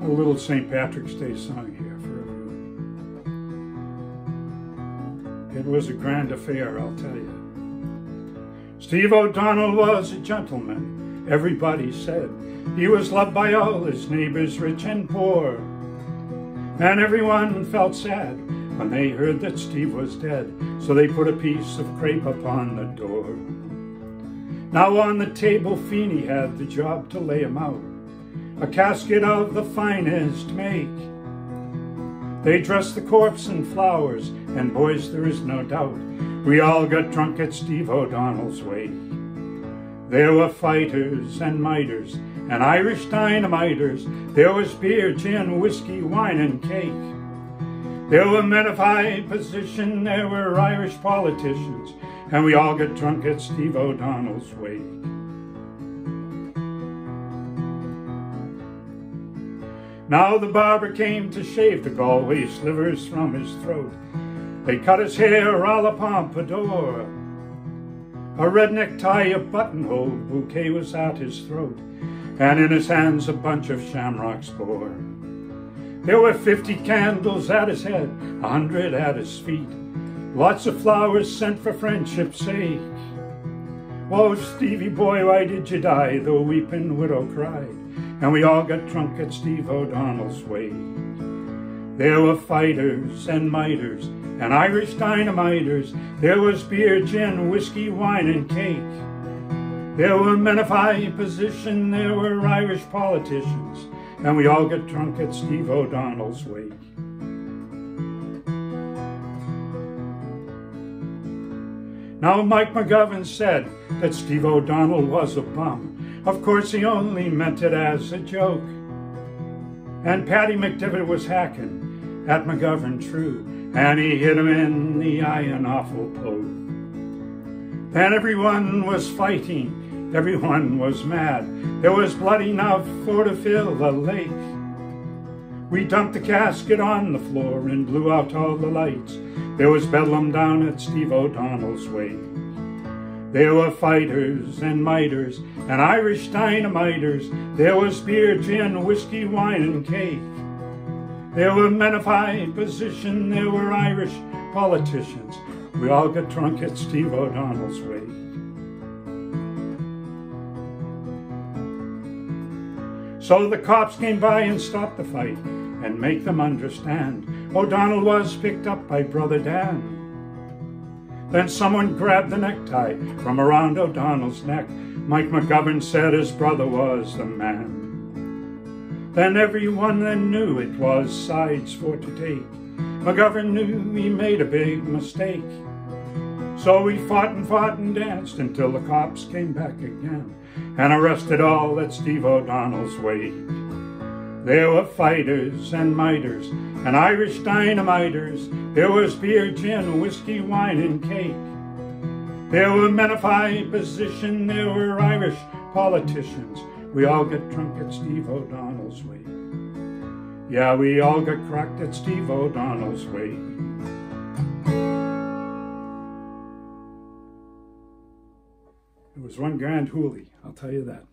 A little St. Patrick's Day song here for everyone. It was a grand affair, I'll tell you. Steve O'Donnell was a gentleman, everybody said. He was loved by all his neighbors, rich and poor. And everyone felt sad when they heard that Steve was dead, so they put a piece of crepe upon the door. Now on the table Feeney had the job to lay him out, a casket of the finest make. They dressed the corpse in flowers, and boys, there is no doubt, we all got drunk at Steve O'Donnell's wake. There were fighters and miters and Irish dynamiters. There was beer, gin, whiskey, wine, and cake. There were men of high position, there were Irish politicians, and we all got drunk at Steve O'Donnell's wake. Now the barber came to shave the Galway slivers from his throat. They cut his hair a la pompadour. A red necktie, a buttonhole bouquet was at his throat, and in his hands a bunch of shamrocks bore. There were 50 candles at his head, 100 at his feet, lots of flowers sent for friendship's sake. Oh, Stevie boy, why did you die? The weeping widow cried, and we all got drunk at Steve O'Donnell's wake. There were fighters and miters and Irish dynamiters. There was beer, gin, whiskey, wine, and cake. There were men of high position, there were Irish politicians, and we all got drunk at Steve O'Donnell's wake. Now Mike McGovern said that Steve O'Donnell was a bum. Of course he only meant it as a joke. And Paddy McDivitt was hacking at McGovern true, and he hit him in the eye, an awful poke. Then everyone was fighting, everyone was mad. There was blood enough for to fill a lake. We dumped the casket on the floor and blew out all the lights. There was bedlam down at Steve O'Donnell's wake. There were fighters and miters and Irish dynamiters. There was beer, gin, whiskey, wine, and cake. There were men of high position, there were Irish politicians. We all got drunk at Steve O'Donnell's wake. So the cops came by and stopped the fight and make them understand O'Donnell was picked up by Brother Dan. Then someone grabbed the necktie from around O'Donnell's neck. Mike McGovern said his brother was the man. Then everyone then knew it was sides for to take. McGovern knew he made a big mistake. So we fought and danced until the cops came back again and arrested all at Steve O'Donnell's wake. There were fighters and miters and Irish dynamiters. There was beer, gin, whiskey, wine, and cake. There were men of high position, there were Irish politicians. We all got drunk at Steve O'Donnell's wake. Yeah, we all got cracked at Steve O'Donnell's wake. It was one grand hoolie, I'll tell you that.